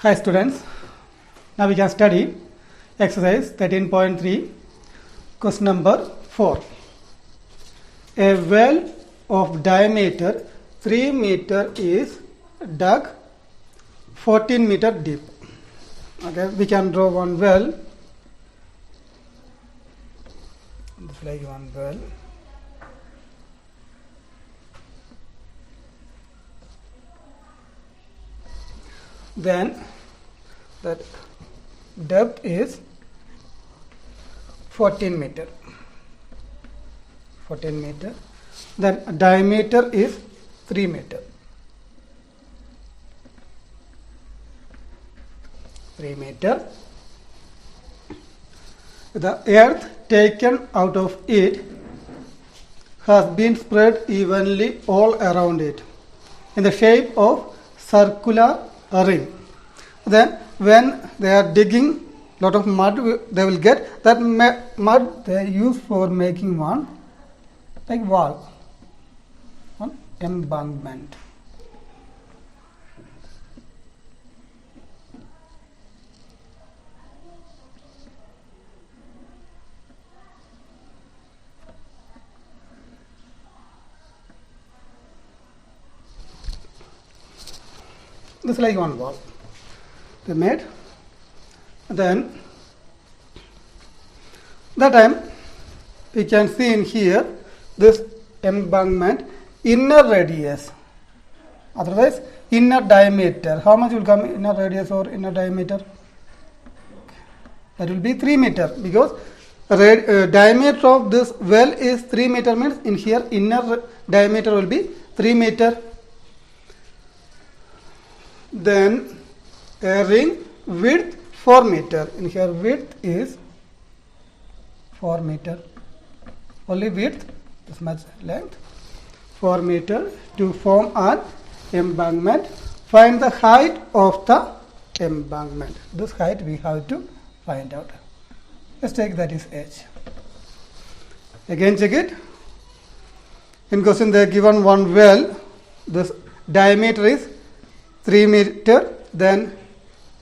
Hi students, now we can study exercise 13.3, question number 4. A well of diameter 3 meter is dug 14 meter deep. Okay, we can draw one well. This is like one well. Then that depth is 14 meter. Then diameter is 3 meter. 3 meter. The earth taken out of it has been spread evenly all around it in the shape of circular ring. Then when they are digging lot of mud, they will get that mud they use for making one like wall, one embankment. This is like one wall they made. Then that time we can see in here this embankment inner radius, otherwise inner diameter. How much will come inner radius or inner diameter? That will be 3 meter, because diameter of this well is 3 meter, means in here inner diameter will be 3 meter. Then a ring width 4 meter. In here width is 4 meter. Only width, this much length, 4 meter to form an embankment. Find the height of the embankment. This height we have to find out. Let's take that is h. Again check it. In question they are given one well. This diameter is 3 meter, then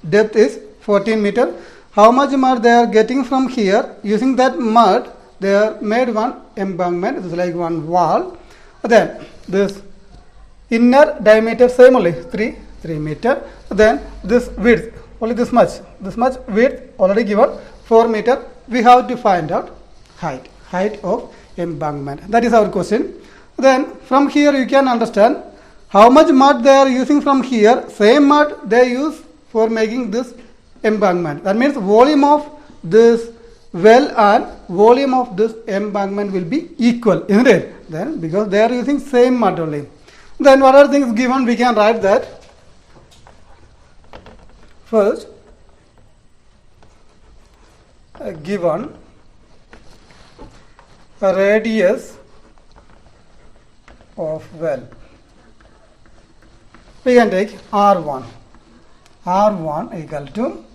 depth is 14 meter. How much mud they are getting from here? Using that mud, they are made one embankment. This is like one wall. Then this inner diameter same only 3 meter. Then this width only this much width already given 4 meter. We have to find out height of embankment. That is our question. Then from here you can understand how much mud they are using from here. Same mud they use for making this embankment. That means volume of this well and volume of this embankment will be equal, isn't it? Then because they are using same mud only. Then what are things given? We can write that. First, given a radius of well. We can take R1. R1 equal to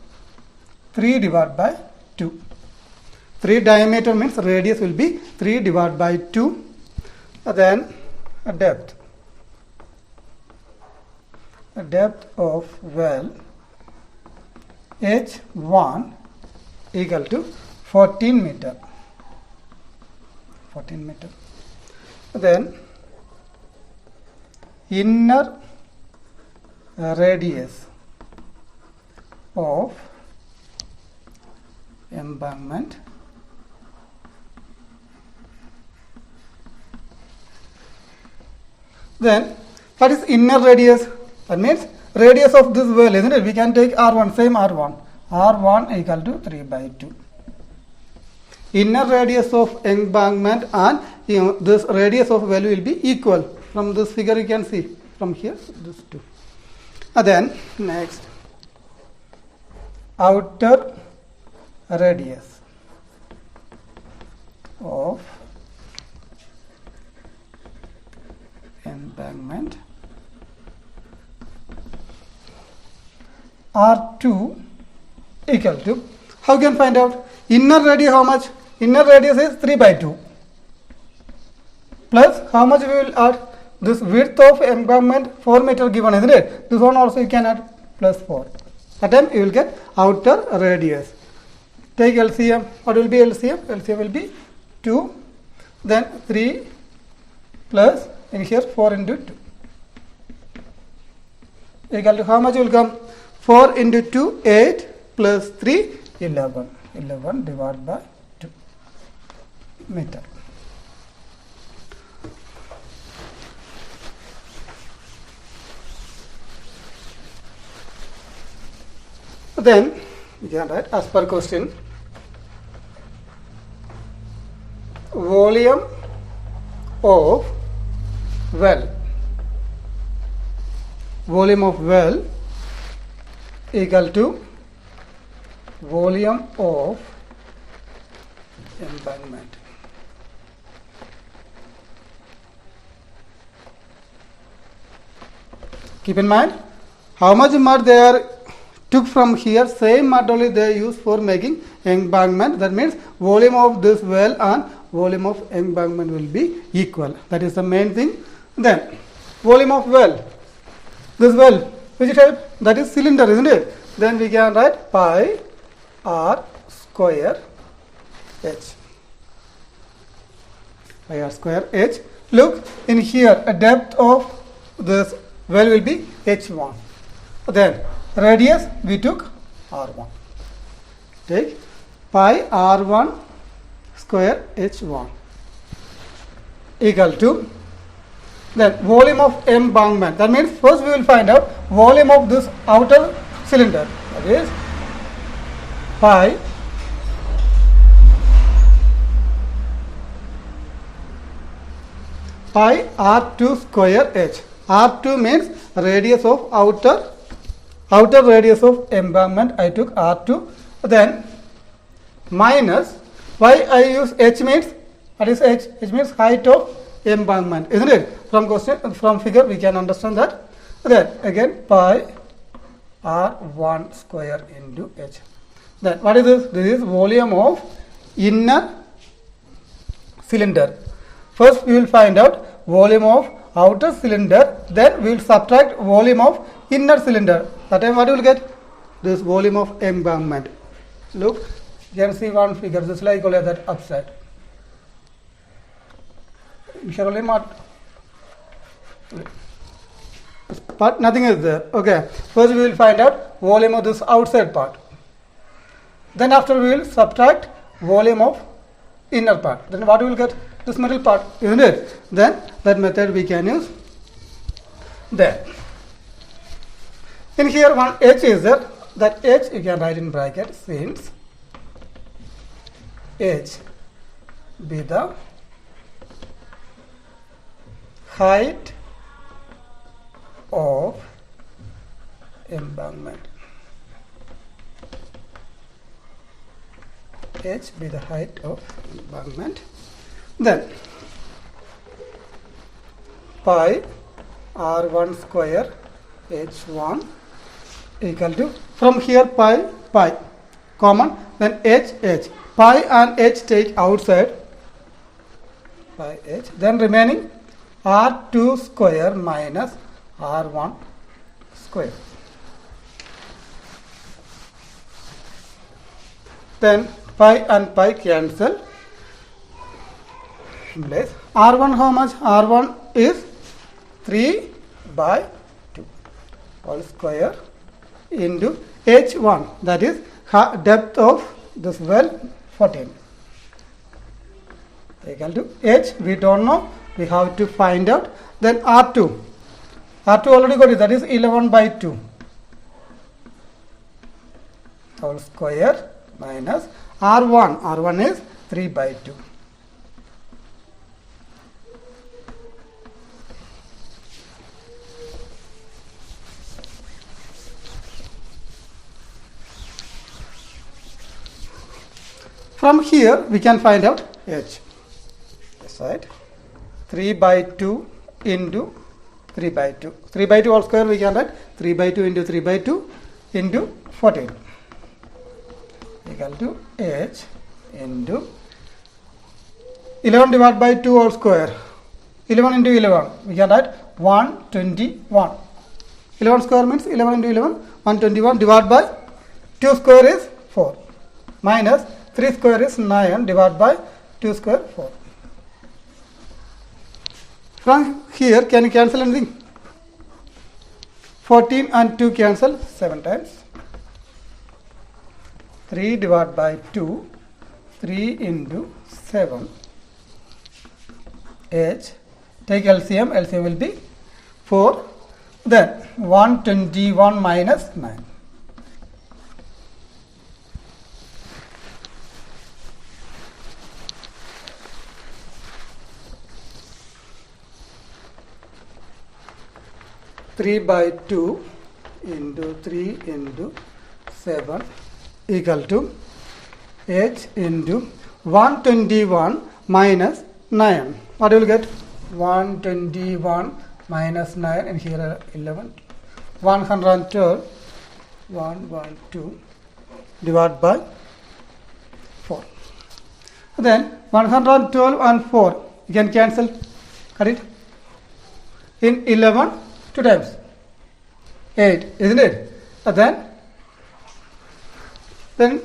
3 divided by 2. 3 diameter means radius will be 3 divided by 2. Then a depth. The depth of well H1 equal to 14 meter. 14 meter. Then inner radius of embankment then what is inner radius? That means radius of this well, isn't it? We can take R1, same R1 equal to 3 by 2. Inner radius of embankment and this radius of well will be equal. From this figure you can see from here this 2. Then next, outer radius of embankment R2 equal to, how can find out? Inner radius how much? Inner radius is 3 by 2 plus how much we will add? This width of embankment 4 meter given, isn't it? This one also you can add plus 4. That time you will get outer radius. Take LCM. What will be LCM? LCM will be 2, then 3 plus in here 4 into 2. Equal to how much will come? 4 into 2, 8 plus 3, 11. 11 divided by 2 meter. Then we can write as per question, volume of well equal to volume of embankment. Keep in mind how much mud they are took from here, same mud only they use for making embankment. That means volume of this well and volume of embankment will be equal. That is the main thing. Then volume of well, this well, which type? That is cylinder, isn't it? Then we can write pi r square h. Pi r square h. Look in here, a depth of this well will be h1. Then radius we took r1. Take pi r1 square h1 equal to then volume of embankment. That means first we will find out volume of this outer cylinder. That is pi r2 square h. R2 means radius of outer radius of embankment. I took R2. Then minus, why I use H means, what is H? H means height of embankment, isn't it? From figure we can understand that. Then again pi R1 square into H. Then what is this? This is volume of inner cylinder. First we will find out volume of outer cylinder, then we will subtract volume of inner cylinder. That time what you will get? This volume of embankment. Look, you can see one figure, just like only that upside. But nothing is there. Okay. First we will find out volume of this outside part. Then after we will subtract volume of inner part. Then what we will get? This middle part, isn't it? Then that method we can use. Then in here one h is there. That h you can write in bracket since h be the height of embankment. H be the height of embankment. Then pi r1 square h1 equal to, from here pi common, then h, pi and h take outside, pi h, then remaining r2 square minus r1 square. Then pi and pi cancel. Place r1 how much? R1 is 3 by 2 whole square into h1, that is depth of this well 14 equal to h we don't know, we have to find out. Then r2 already got it, that is 11 by 2 whole square minus r1 is 3 by 2. From here we can find out h. This side 3 by 2 into 3 by 2. 3 by 2 all square we can write 3 by 2 into 3 by 2 into 14 equal to h into 11 divided by 2 all square. 11 into 11 we can write 121. 11 square means 11 into 11 121 divided by 2 square is 4 minus 3 square is 9 divided by 2 square 4. From here, can you cancel anything? 14 and 2 cancel 7 times. 3 divided by 2, 3 into 7. H. Take LCM, LCM will be 4. Then 121 minus 9. Three by 2 into 3 into 7 equal to H into 121 minus 9. What you will get? 121 minus 9 and here are 11. 112 112 divided by 4. Then 112 and 4 you can cancel. Correct? In 11 2 times 8, isn't it? Then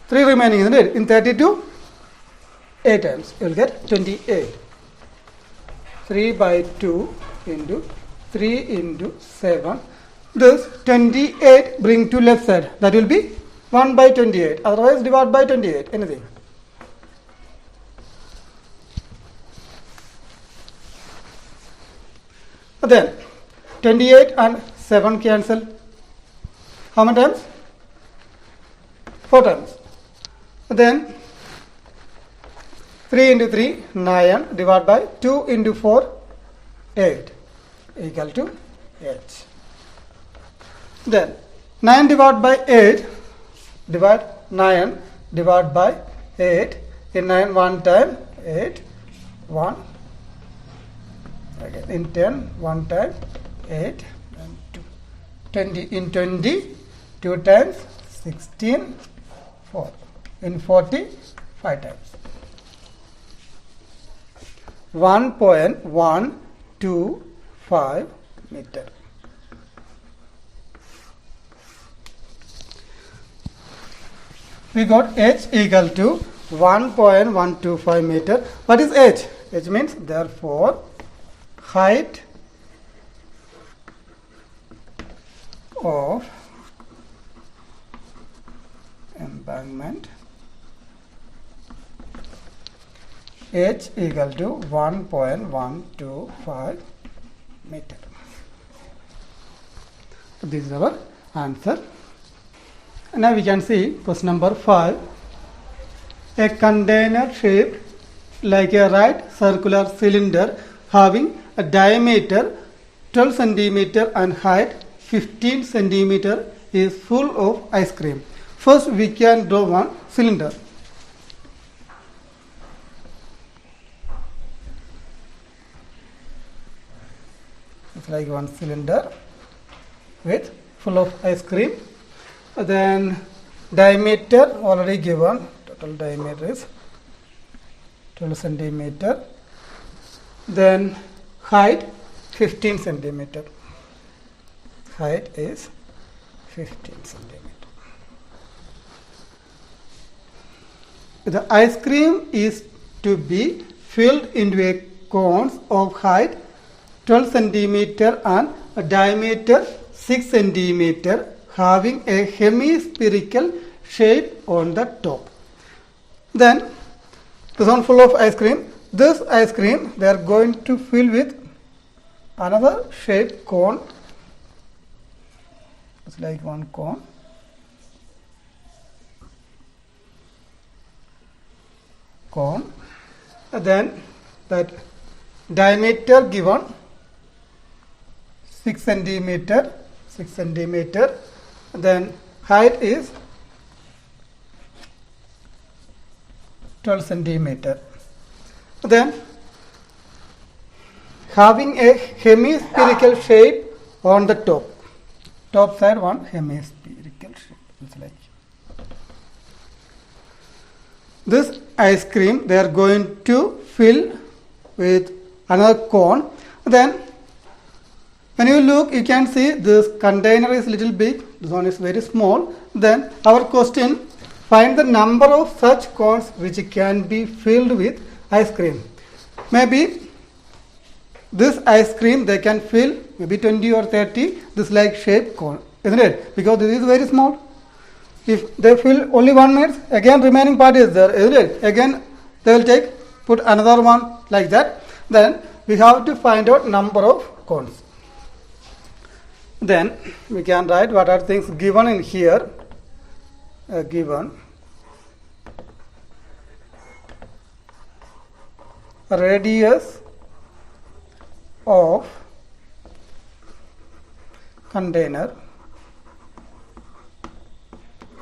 3 remaining, isn't it? In 32 8 times you will get 28. 3 by 2 into 3 into 7. This 28 bring to left side. That will be 1 by 28. Otherwise divide by 28. Anything. Then 28 and 7 cancel. How many times? 4 times. Then 3 into 3, 9 divided by 2 into 4, 8 equal to H. Then 9 divided by 8, divide 9 divided by 8. In 9 1 time, 8, 1. Again in 10, 1 time, 8 and 2. 20 in 20, 2 times, 16, 4. In 40, 5 times. 1.125 meter. We got H equal to 1.125 meter. What is H? H means therefore height of embankment H equal to 1.125 meter. This is our answer. Now we can see question number 5. A container shaped like a right circular cylinder having a diameter 12 centimeter and height 15 centimeter is full of ice cream. First we can draw one cylinder. It's like one cylinder with full of ice cream. Then diameter already given. Total diameter is 12 centimeter. Then height 15 centimeter. Height is 15 centimeter. The ice cream is to be filled into a cones of height 12 centimeter and a diameter 6 centimeter having a hemispherical shape on the top. Then this one full of ice cream. This ice cream they are going to fill with another shaped cone. It's like one cone. Then that diameter given 6 centimeter. Then height is 12 centimeter. Then having a hemispherical shape on the top. Top side one hemispherical shape. It's like this ice cream they are going to fill with another cone. Then When you look, you can see this container is little big, this one is very small. Then our question, find the number of such cones which can be filled with ice cream. Maybe this ice cream they can fill maybe 20 or 30 this like shape cone, isn't it? Because this is very small. If they fill only 1 minute, again remaining part is there, isn't it? Again they will put another one like that. Then we have to find out number of cones. Then we can write what are things given in here. Given radius of container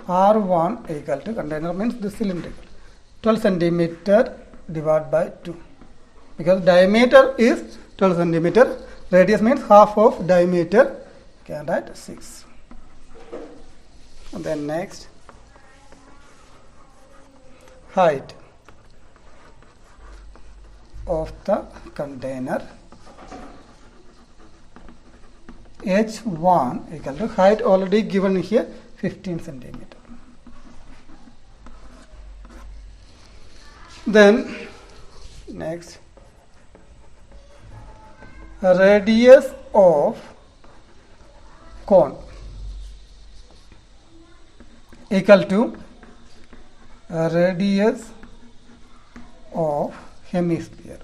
R1 equal to, container means the cylinder, 12 centimeter divided by 2, because diameter is 12 centimeter, radius means half of diameter, can write 6. And then next, height of the container H1 equal to, height already given here 15 centimeter. Then next, radius of cone equal to radius of hemisphere.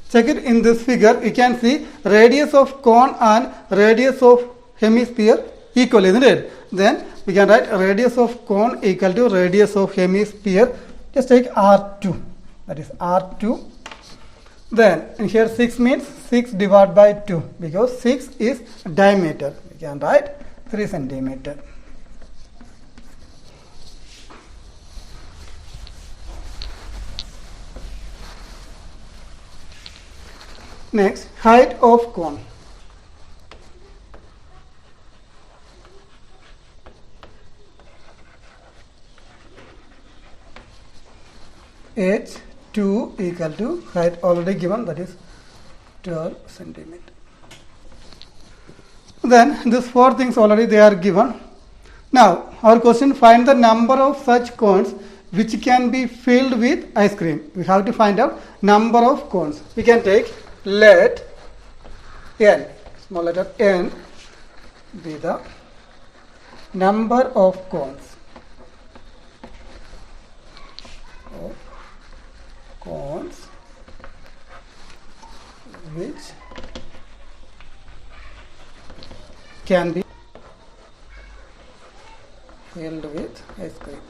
Check it in this figure, you can see radius of cone and radius of hemisphere equal, isn't it? Then we can write radius of cone equal to radius of hemisphere. Just take R2, that is R2. Then in here 6 means 6 divided by 2, because 6 is diameter. We can write 3 centimeter. Next, height of cone. H2 equal to, height already given, that is 12 centimeter. Then these 4 things already they are given. Now our question, find the number of such cones which can be filled with ice cream. We have to find out number of cones. We can take, let n, small letter n, be the number of cones. Which can be filled with ice cream.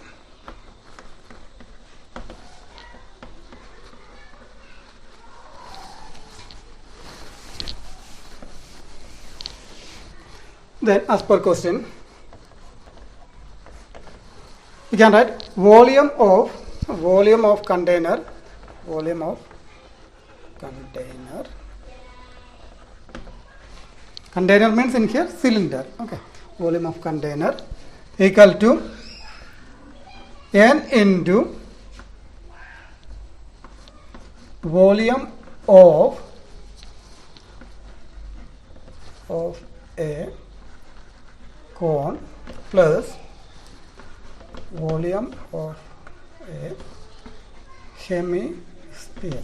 Then as per question, you can write volume of container, volume of container. Container means in here cylinder. Okay, volume of container equal to n into volume of a cone plus volume of a hemisphere.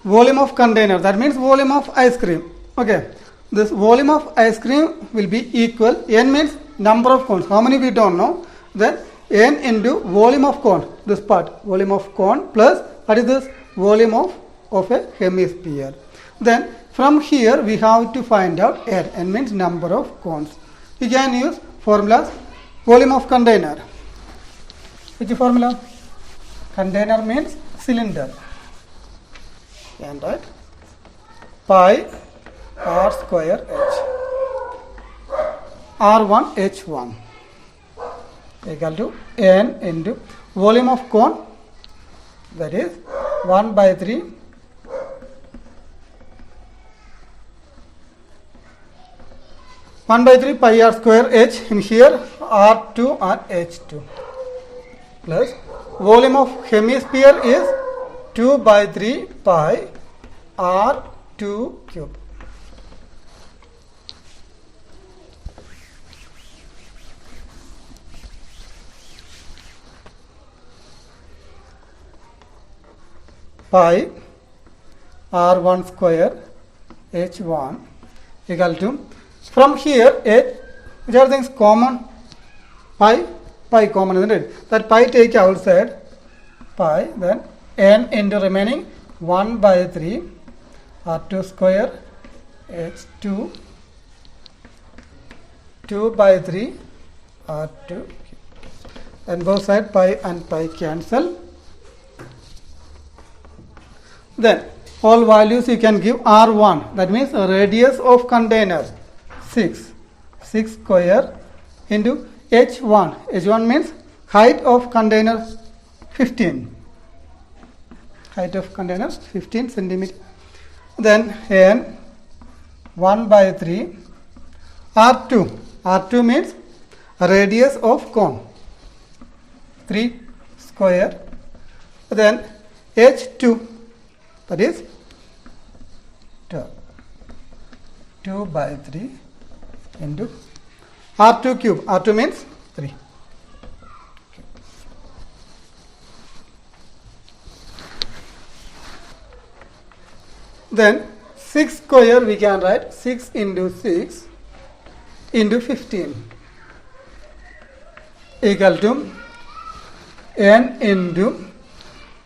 Volume of container, that means volume of ice cream. Okay, this volume of ice cream will be equal, n means number of cones, how many we don't know, then n into volume of cone, this part, volume of cone plus what is this, volume of a hemisphere. Then from here we have to find out n, n means number of cones. You can use formulas, volume of container, which formula, container means cylinder, and write pi r square h, r1 h1 equal to n into volume of cone, that is 1 by 3 pi r square h, in here r2 and h2. plus volume of hemisphere is 2 by 3 pi r2 cube. Pi r1 square h1 equal to, from here which are things common? Pi common, isn't it? That pi take outside, pi, then n into remaining 1 by 3 r2 square h2 2 by 3 r2, and both side pi and pi cancel. Then all values you can give r1, that means radius of container 6 square into h1 means height of container 15, height of container 15 centimeter. Then n 1 by 3 r2 means radius of cone 3 square. Then h2, that is 2 by 3 into r2 cube. R2 means 3. Then 6 square we can write 6 into 6 into 15 equal to n into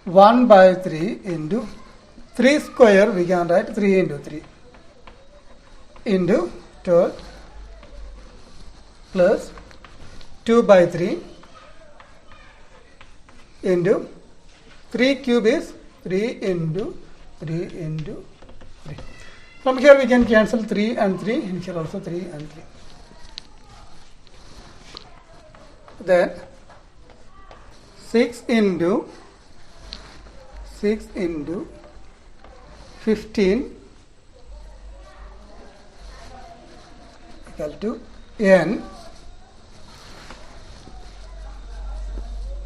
1 by 3 into 3 square we can write 3 into 3 into 12 plus 2 by 3 into 3 cube is 3 into 3 into 3. From here we can cancel 3 and 3, and here also 3 and 3. Then 6 into 15 equal to n.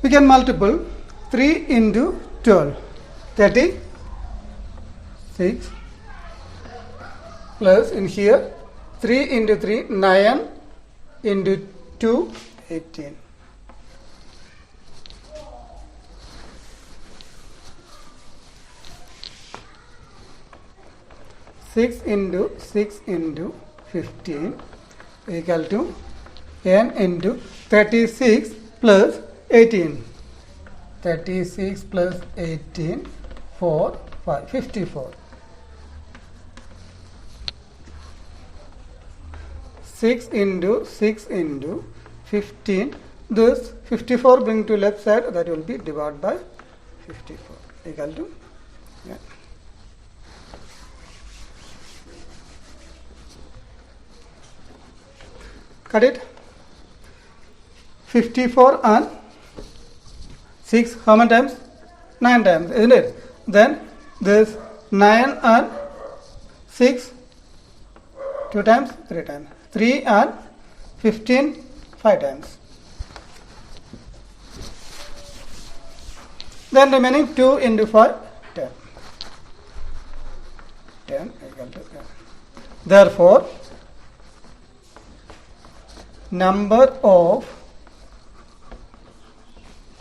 We can multiple 3 into 12, 36 plus in here 3 into 3 9 into 2 18. 6 into 15 equal to n into 36 plus 18. 36 plus 18, 4, 5, 54. 6 into 15. This 54 bring to left side, that will be divided by 54 equal to, yeah. Cut it. 54 and 6, how many times? 9 times, isn't it? Then this 9 and 6, 2 times, 3 times. 3 and 15, 5 times. Then remaining 2 into 5, 10. 10 equal to 10. Therefore, number of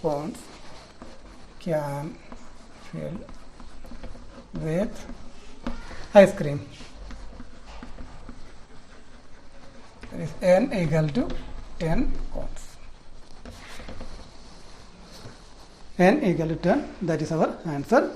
cones can fill with ice cream. That is n equal to 10 cones. N equal to 10, that is our answer.